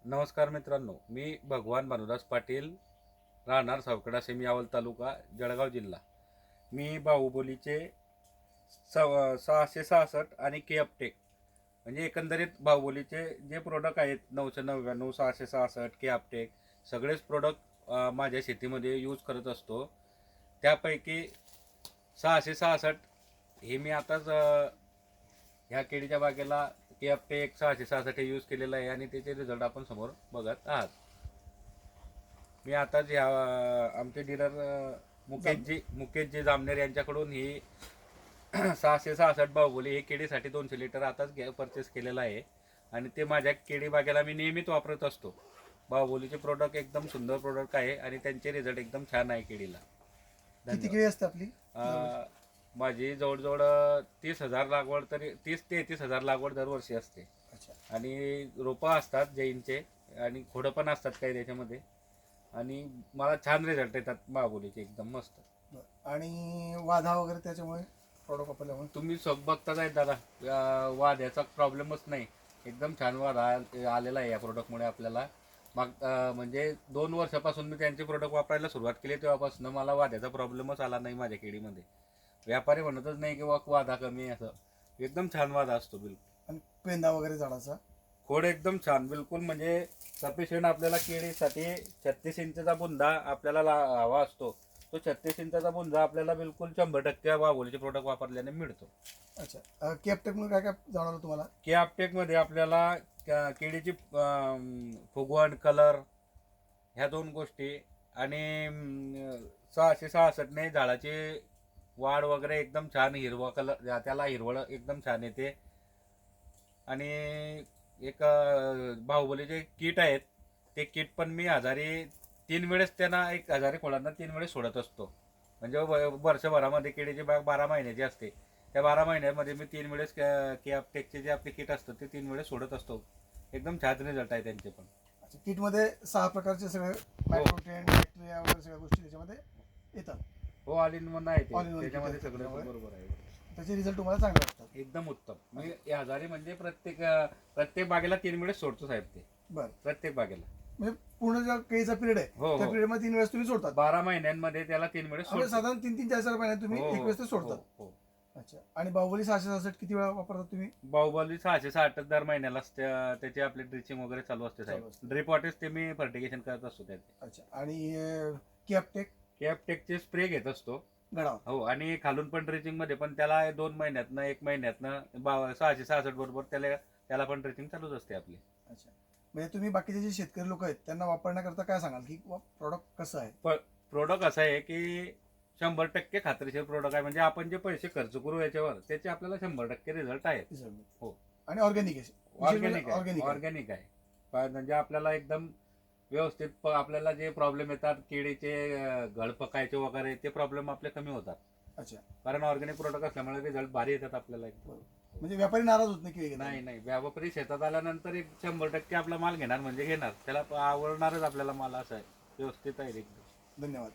नमस्कार मित्रांनो, मी भगवान भानुदास पाटील, राहणार सावकडा सेमी यावल तालुका, जळगाव जिल्हा. मी बाहुबलीचे 666 आणि के अपटेक म्हणजे एकंदरीत बाहुबलीचे जे प्रोडक्ट आहेत 999, 666, के अपटेक सगळेच प्रोडक्ट माझ्या शेतीमध्ये यूज करत असतो. त्यापैकी 666 हे मी आताच ह्या केळीच्या बागेला के अपटेक 666 यूज केलेलं आहे आणि त्याचे रिझल्ट आपण समोर बघत आहात. मी आताच ह्या आमचे डीलर मुकेशजी जामनेर यांच्याकडून ही 666 बाहुबली हे केळीसाठी 200 लिटर आताच परचेस केलेलं आहे आणि ते माझ्या केळी बागेला मी नियमित वापरत असतो. बाहुबलीचे प्रोडक्ट एकदम सुंदर प्रोडक्ट आहे आणि त्यांचे रिझल्ट एकदम छान आहे केळीला. किती केळी असते आपली? माझी जवळजवळ 30,000 लागवड, तरी 30 ते 31,000 लागवड दरवर्षी असते. अच्छा. आणि रोपं असतात जैनचे आणि खोडं पण असतात काही त्याच्यामध्ये आणि मला छान रिझल्ट येतात बाहुबलीचे एकदम मस्त. आणि वाधा वगैरे त्याच्यामुळे प्रॉडक्ट वापरल्यामुळे तुम्ही सब बघताच आहेत दादा, वाद्याचा प्रॉब्लेमच नाही. एकदम छान वाद आलेला आहे या प्रोडक्टमुळे आपल्याला. म्हणजे 2 वर्षापासून मी त्यांचे प्रोडक्ट वापरायला सुरुवात केली, तेव्हापासून मला वाद्याचा प्रॉब्लेमच आला नाही माझ्या केळीमध्ये. व्यापारी म्हणतच नाही की वादा कमी आहे असं. एकदम छान वादा असतो बिलकुल. आणि पेंदा वगैरे झाडाचा खोड एकदम छान बिलकुल, म्हणजे सफिशियंट आपल्याला केळीसाठी 36 इंचचा बुंदा आपल्याला हवा असतो. तो 36 इंचाचा बुंदा आपल्याला बिलकुल 100% बाहुबलीचे प्रोडक्ट वापरल्याने मिळतो. अच्छा. कॅपटेकमध्ये काय काय जाणवलं तुम्हाला? के अपटेकमध्ये आपल्याला केळीची फुगवण, कलर ह्या 2 गोष्टी आणि 666ने झाडाची वाढ वगैरे एकदम छान, हिरवा कलर त्याला हिरवळ एकदम छान येते. आणि एक बाहुबलीचे किट आहेत, ते किट पण मी 3 वेळेस त्यांना 1000 खोडांना 3 वेळेस सोडत असतो. म्हणजे वर्षभरामध्ये केळीची बाग 12 महिन्याची असते. त्या 12 महिन्यामध्ये मी 3 वेळेस के अपटेकचे जे आपले किट असतं ते 3 वेळेस सोडत असतो. एकदम छान रिझल्ट आहे त्यांचे पण. अच्छा. किटमध्ये 6 प्रकारचे सगळे मायक्रोन्यूट्रिएंट, बॅक्टेरिया वगैरे सगळ्या गोष्टी त्याच्यामध्ये येतात. हो, ऑल इन वन आहे All in one त्याच्यामध्ये kit आहे सगळं त्याच्यामुळे. बरोबर आहे. त्याचे रिझल्ट तुम्हाला चांगले वाटतात. एकदम उत्तम. मी या हजारी म्हणजे प्रत्येक बागेला 3 वेळेस सोडतो साहेब ते. बरं. प्रत्येक बागेला म्हणजे पूर्ण जो केळीचा पिरियड आहे हो, हो. त्या पिरियडमध्ये 3 वेळेस तुम्ही सोडतात. 12 महिन्यांमध्ये त्याला 3 वेळेस म्हणजे सोडतो. साधारण 3-3, 4-4 महिन्यात तुम्ही हो, एक हो, वेळेस ते सोडतात. हो, हो. अच्छा. आणि बाहुबली 666 किती वेळा वापरतात तुम्ही? बाहुबली 660 दर महिन्याला त्याचे आपले ड्रिचिंग वगैरे चालू असते चालू साहेब. असते. ड्रिप वॉटेज ते मी फर्टिगेशन करत असतो त्याचे. अच्छा. आणि कॅपटेक कॅपटेकचे स्प्रे घेत असतो. गडावर. हो, आणि खालून पण ड्रिचिंग मध्ये पण त्याला 2 महिन्यातनं 1 महिन्यातनं 666 बरोबर त्याला पण ड्रिचिंग चालूच असते आपली. अच्छा. म्हणजे तुम्ही बाकीचे जे शेतकरी लोक आहेत त्यांना वापरण्याकरता काय सांगाल की प्रॉडक्ट कसं आहे? प्रोडक्ट असं आहे की 100% खात्रीशीर प्रोडक्ट आहे. म्हणजे आपण जे पैसे खर्च करू याच्यावर त्याचे आपल्याला 100% रिझल्ट आहे. हो. आणि ऑर्गॅनिक आहे. ऑर्गॅनिक आहे. म्हणजे आपल्याला एकदम व्यवस्थित आपल्याला जे प्रॉब्लेम येतात केळीचे घड पकायचे वगैरे ते प्रॉब्लेम आपले कमी होतात. अच्छा. कारण ऑर्गॅनिक प्रोडक्ट असल्यामुळे रिझल्ट भारी येतात आपल्याला एकदम. म्हणजे व्यापारी नाराज होत नाही केळी घेताना? नाही, व्यापारी शेतात आल्यानंतर 100% आपला माल घेणार म्हणजे घेणार. त्याला आवडणारच आपल्याला माल, असा आहे. व्यवस्थित आहे एकदम. धन्यवाद.